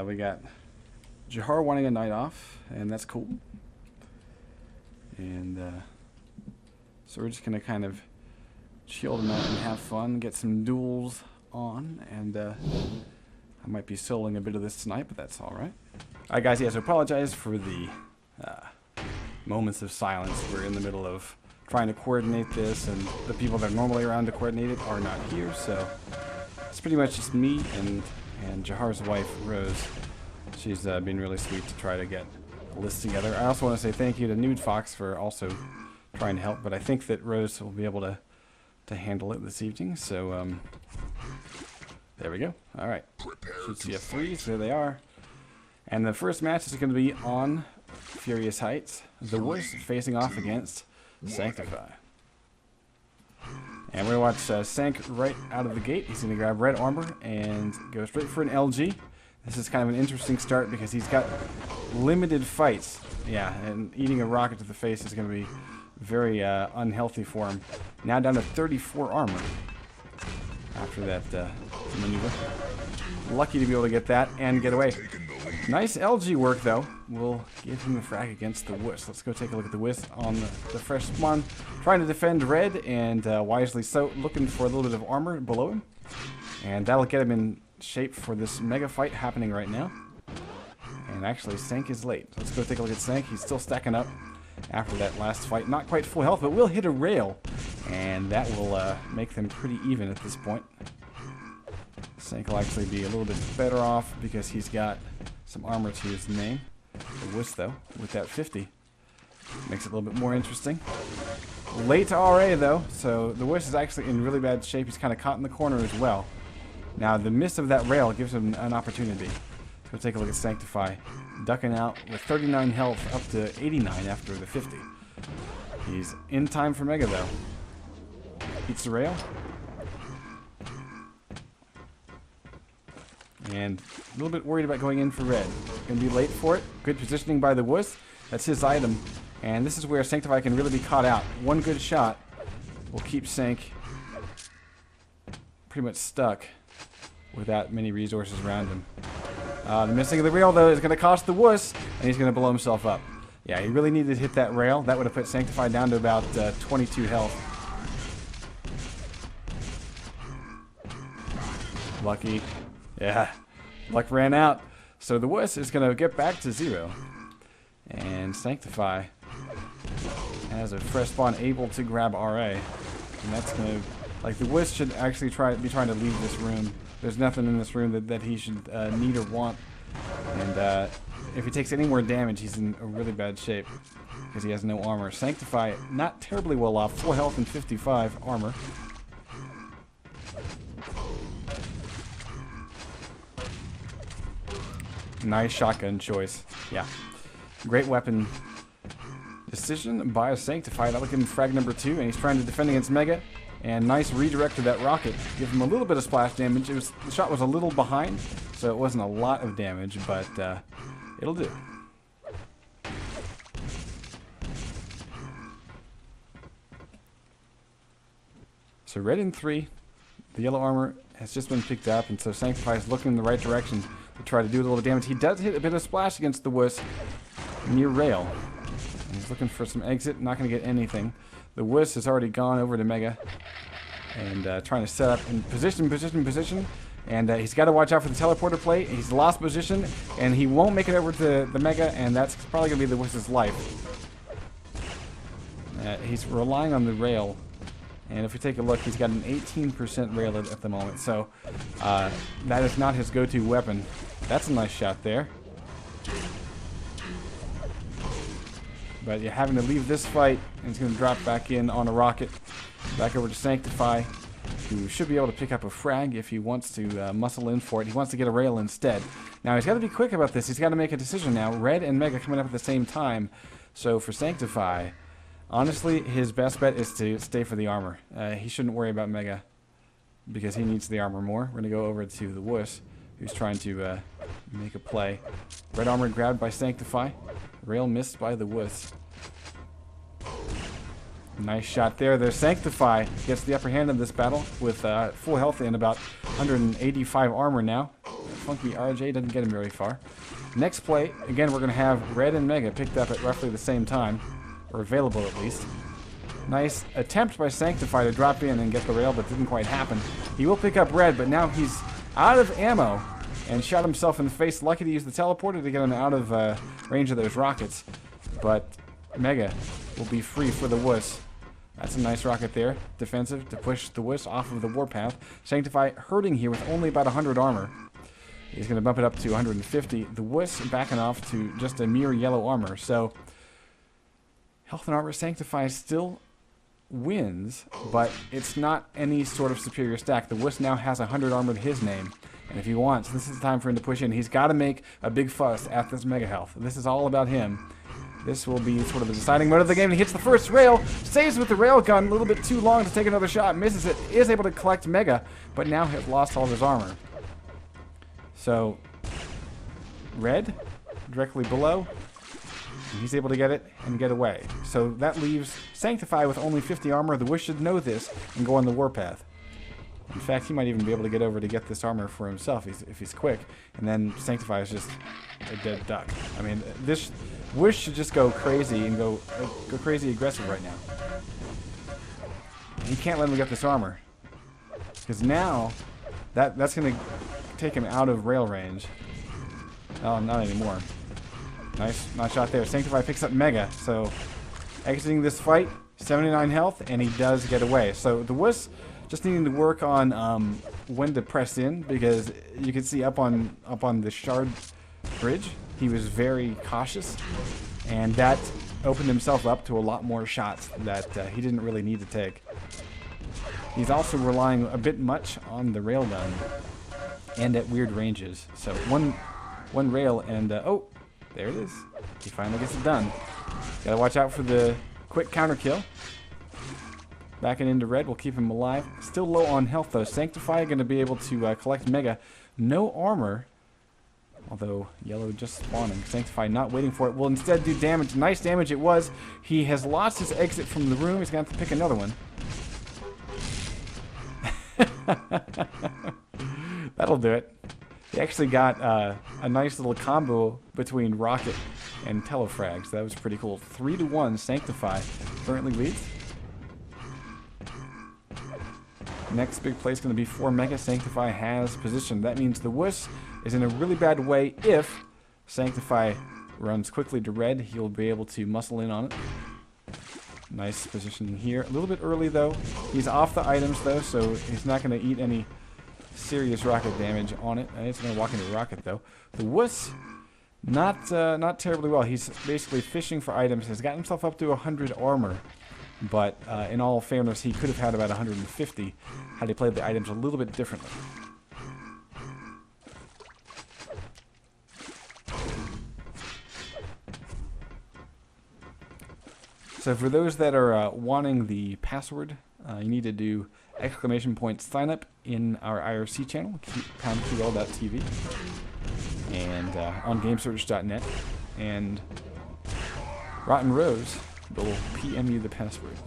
We got Jahar wanting a night off, and that's cool. And so we're just going to kind of chill tonight and have fun, get some duels on, and I might be soloing a bit of this tonight, but that's alright. Alright guys, yes, I apologize for the moments of silence. We're in the middle of trying to coordinate this, and the people that are normally around to coordinate it are not here, so it's pretty much just me and Jahar's wife, Rose. She's been really sweet to try to get a list together. I also want to say thank you to Nude Fox for also trying to help, but I think that Rose will be able to handle it this evening, so there we go. Alright, should see F3s, there they are. And the first match is going to be on Furious Heights, the worst facing off against Sanctify. And we're going to watch Sank right out of the gate. He's going to grab red armor and go straight for an LG. This is kind of an interesting start because he's got limited fights. Yeah, and eating a rocket to the face is going to be very unhealthy for him. Now down to 34 armor after that maneuver. Lucky to be able to get that and get away. Nice LG work though. We'll give him the frag against the Wuss. Let's go take a look at the Wuss on the fresh spawn. Trying to defend red, and wisely so, looking for a little bit of armor below him. And that'll get him in shape for this mega fight happening right now. And actually, Sank is late. Let's go take a look at Sank. He's still stacking up after that last fight. Not quite full health, but will hit a rail. And that will make them pretty even at this point. Sank will actually be a little bit better off because he's got some armor to his name. The Wuss, though, with that 50, makes it a little bit more interesting. Late to RA, though, so the Wuss is actually in really bad shape. He's kind of caught in the corner as well. Now, the miss of that rail gives him an opportunity. Let's go take a look at Sanctify. Ducking out with 39 health up to 89 after the 50. He's in time for Mega, though. Eats the rail. And a little bit worried about going in for red. Going to be late for it. Good positioning by the Wuss. That's his item. And this is where Sanctify can really be caught out. One good shot will keep Sank pretty much stuck without many resources around him. The missing of the rail, though, is going to cost the Wuss, and he's going to blow himself up. Yeah, he really needed to hit that rail. That would have put Sanctify down to about 22 health. Lucky. Yeah, luck ran out. So the Wuss is going to get back to 0. And Sanctify has a fresh spawn able to grab RA. And that's going to... Like, the Wuss should actually be trying to leave this room. There's nothing in this room that he should need or want. And if he takes any more damage, he's in a really bad shape because he has no armor. Sanctify, not terribly well off. Full health and 55 armor. Nice shotgun choice. Yeah. Great weapon decision by Sanctify. That'll give him frag number 2, and he's trying to defend against Mega. And nice redirect to that rocket. Give him a little bit of splash damage. The shot was a little behind, so it wasn't a lot of damage, but it'll do. So red in 3. The yellow armor has just been picked up, and so Sanctify is looking in the right direction to try to do a little damage. He does hit a bit of splash against the Wuss near rail. And he's looking for some exit, not going to get anything. The Wuss has already gone over to Mega and trying to set up in position. And he's got to watch out for the teleporter play. He's lost position, and he won't make it over to the Mega, and that's probably going to be the Wuss's life. He's relying on the rail. And if we take a look, he's got an 18% rail at the moment. So that is not his go-to weapon. That's a nice shot there. But you're having to leave this fight, and he's going to drop back in on a rocket. Back over to Sanctify, who should be able to pick up a frag if he wants to muscle in for it. He wants to get a rail instead. Now, he's got to be quick about this. He's got to make a decision now. Red and Mega coming up at the same time. So for Sanctify, honestly, his best bet is to stay for the armor. He shouldn't worry about Mega because he needs the armor more. We're going to go over to the Wuss, who's trying to make a play. Red armor grabbed by Sanctify. Rail missed by the Wuss. Nice shot there. There's Sanctify. Gets the upper hand in this battle with full health and about 185 armor now. funky RJ doesn't get him very far. Next play, again, we're going to have Red and Mega picked up at roughly the same time, or available at least. Nice attempt by Sanctify to drop in and get the rail, but didn't quite happen. He will pick up Red, but now he's out of ammo and shot himself in the face. Lucky to use the teleporter to get him out of range of those rockets. But Mega will be free for the wuss. That's a nice rocket there. Defensive to push the wuss off of the warpath. Sanctify hurting here with only about 100 armor. He's going to bump it up to 150. The wuss backing off to just a mere yellow armor. So health and armor Sanctify still wins, but it's not any sort of superior stack. The wuss now has 100 armor to his name. And if he wants, this is the time for him to push in. He's got to make a big fuss at this Mega health. This is all about him. This will be sort of the deciding mode of the game. He hits the first rail, saves with the rail gun, a little bit too long to take another shot, misses it, is able to collect Mega, but now has lost all of his armor. So, Red, directly below, and he's able to get it and get away. So that leaves Sanctify with only 50 armor. The wuss should know this and go on the warpath. In fact, he might even be able to get over to get this armor for himself if he's quick. And then Sanctify is just a dead duck. I mean, this wuss should just go crazy and go crazy aggressive right now. He can't let him get this armor, because now that's going to take him out of rail range. Oh, not anymore. Nice shot there. Sanctify picks up Mega. So exiting this fight, 79 health, and he does get away. So the wuss just needing to work on when to press in, because you can see up on the shard bridge, he was very cautious, and that opened himself up to a lot more shots that he didn't really need to take. He's also relying a bit much on the railgun and at weird ranges. So one rail and oh, there it is. He finally gets it done. Gotta watch out for the quick counter kill. Backing into Red will keep him alive. Still low on health though. Sanctify going to be able to collect Mega. No armor, although Yellow just spawning. Sanctify not waiting for it. Will instead do damage. Nice damage it was. He has lost his exit from the room. He's going to have to pick another one. That'll do it. He actually got a nice little combo between Rocket and Telefrags. That was pretty cool. 3-1 Sanctify currently leads. Next big play is going to be for Mega. Sanctify has position. That means the wuss is in a really bad way. If Sanctify runs quickly to Red, he'll be able to muscle in on it. Nice positioning here. A little bit early though. He's off the items though, so he's not going to eat any serious rocket damage on it. It's going to walk into a rocket though. The wuss, not terribly well. He's basically fishing for items. Has got himself up to 100 armor. But in all fairness, he could have had about 150 had he played the items a little bit differently. So for those that are wanting the password, you need to do !sign up in our IRC channel, poundql.tv, and on gamesearch.net, and Rotten Rose will PM you the password.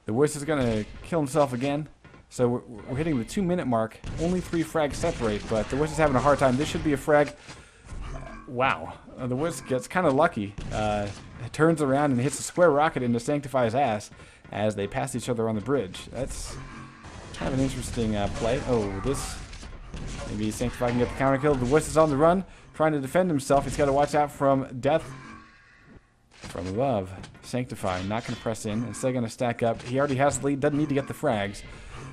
The wuss is going to kill himself again. So we're hitting the 2-minute mark. Only 3 frags separate, but the wuss is having a hard time. This should be a frag. Wow. The wuss gets kind of lucky. It turns around and hits a square rocket into Sanctify's ass as they pass each other on the bridge. That's kind of an interesting play. Oh, this... Maybe Sanctify can get the counter kill. The wuss is on the run, trying to defend himself. He's got to watch out from death from above. Sanctify not going to press in. Instead going to stack up. He already has the lead. Doesn't need to get the frags.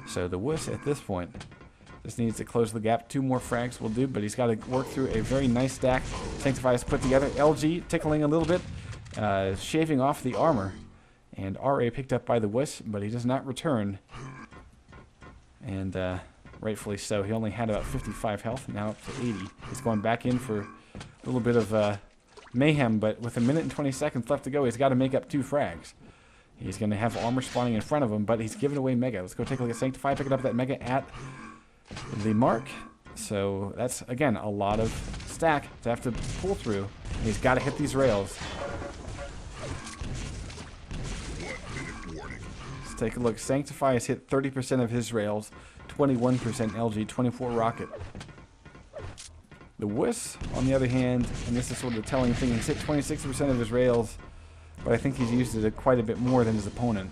So the wuss at this point just needs to close the gap. 2 more frags will do, but he's got to work through a very nice stack. Sanctify is put together. LG tickling a little bit, shaving off the armor. And RA picked up by the wuss, but he does not return. And rightfully so. He only had about 55 health, now up to 80. He's going back in for a little bit of mayhem, but with 1 minute and 20 seconds left to go, he's got to make up 2 frags. He's going to have armor spawning in front of him, but he's giving away Mega. Let's go take a look at Sanctify, picking up that Mega at the mark. So that's, again, a lot of stack to have to pull through. And he's got to hit these rails. Let's take a look. Sanctify has hit 30% of his rails. 21% LG, 24 rocket. The Wuss, on the other hand, and this is sort of the telling thing, he's hit 26% of his rails, but I think he's used it quite a bit more than his opponent.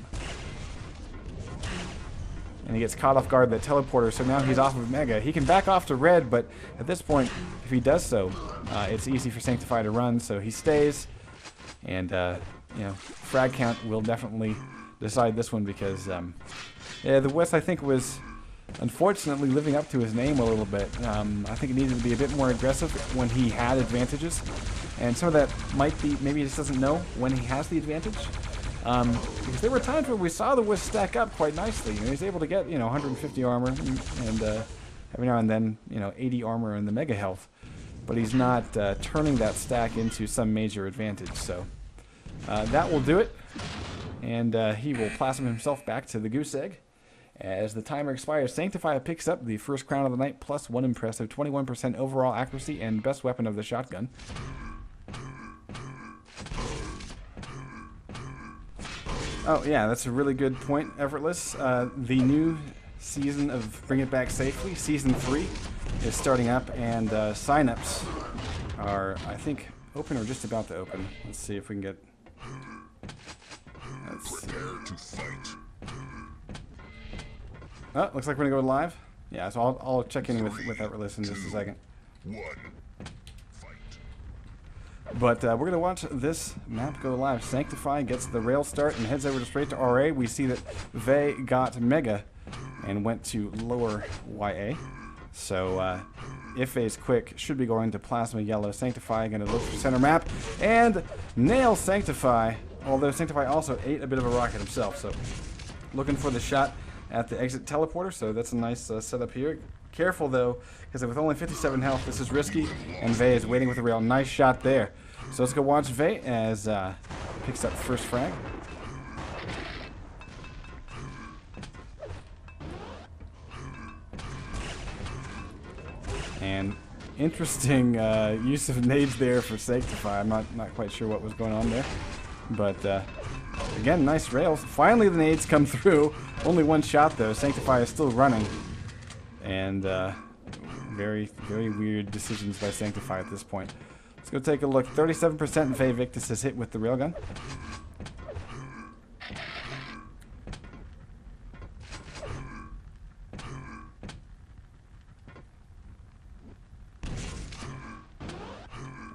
And he gets caught off guard that teleporter, so now he's off of Mega. He can back off to red, but at this point, if he does so, it's easy for Sanctify to run, so he stays. And, you know, frag count will definitely decide this one because, yeah, the Wuss, I think, was unfortunately living up to his name a little bit. I think it needed to be a bit more aggressive when he had advantages. And some of that might be, maybe he just doesn't know when he has the advantage. Because there were times where we saw the Wuss stack up quite nicely. You know, he's able to get, you know, 150 armor and every now and then, you know, 80 armor and the mega health. But he's not turning that stack into some major advantage. So that will do it. And he will plasm himself back to the goose egg. As the timer expires, Sanctify picks up the first crown of the night, plus 1 impressive 21% overall accuracy and best weapon of the shotgun. Oh yeah, that's a really good point, Effortless. The new season of Bring It Back Safely, Season 3, is starting up, and sign-ups are, I think, open or just about to open. Let's see if we can get... Prepare to fight. Oh, looks like we're gonna go live. Yeah, so I'll check in with Effortless in just a second. But we're going to watch this map go live. Sanctify gets the rail start and heads over straight to RA. We see that Vey got Mega and went to lower YA. So if Vey's quick, should be going to Plasma Yellow. Sanctify going to look for center map and nail Sanctify. Although Sanctify also ate a bit of a rocket himself. So looking for the shot at the exit teleporter. So that's a nice setup here. Careful though, because with only 57 health, this is risky, and Vey is waiting with a rail. Nice shot there. So let's go watch Vey as picks up first frag. And interesting use of nades there for Sanctify. I'm not quite sure what was going on there, but again, nice rails. Finally, the nades come through. Only one shot though. Sanctify is still running. And very, very weird decisions by Sanctify at this point. Let's go take a look. 37% Vey Victus is hit with the railgun.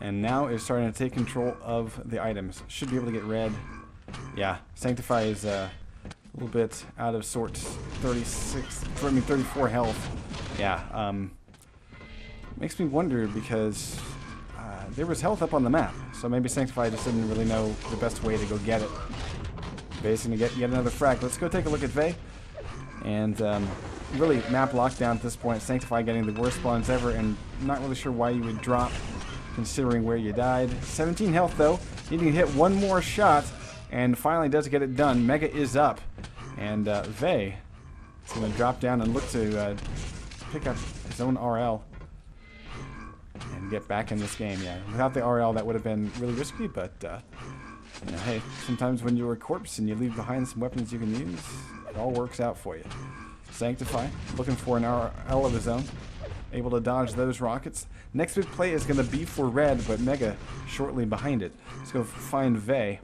And now is starting to take control of the items. Should be able to get red. Yeah, Sanctify is a little bit out of sorts. 34 health. Yeah, makes me wonder because there was health up on the map, so maybe Sanctify just didn't really know the best way to go get it. Vey's gonna get yet another frag. Let's go take a look at Vey. And really map lockdown at this point. Sanctify getting the worst spawns ever, and not really sure why you would drop considering where you died. 17 health though, needing to hit one more shot, and finally does get it done. Mega is up, and Vey is going to drop down and look to pick up his own RL and get back in this game. Yeah, without the RL that would have been really risky, but you know, hey, sometimes when you're a corpse and you leave behind some weapons you can use, it all works out for you. Sanctify looking for an RL of his own, able to dodge those rockets. Next big play is going to be for red, but Mega shortly behind it. Let's go find Vey.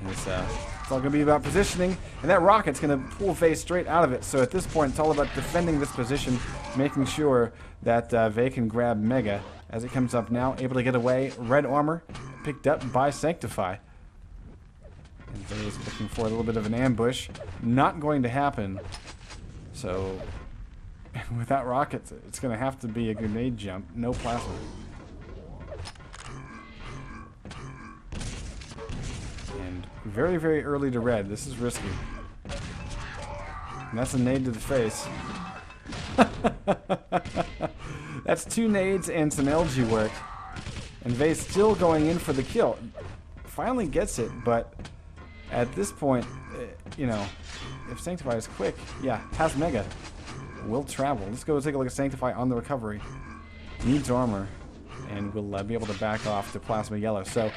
It's all going to be about positioning, and that rocket's going to pull Vey straight out of it. So at this point, it's all about defending this position, making sure that Vey can grab Mega as it comes up now. Able to get away. Red armor picked up by Sanctify. And Vey is looking for a little bit of an ambush. Not going to happen. So without rockets, it's going to have to be a grenade jump. No plasma. And very, very early to red. This is risky. And that's a nade to the face. That's 2 nades and some LG work. And Vey's still going in for the kill. Finally gets it, but at this point, you know, if Sanctify is quick, yeah, has Mega, will travel. Let's go take a look at Sanctify on the recovery. Needs armor, and will be able to back off to Plasma Yellow. So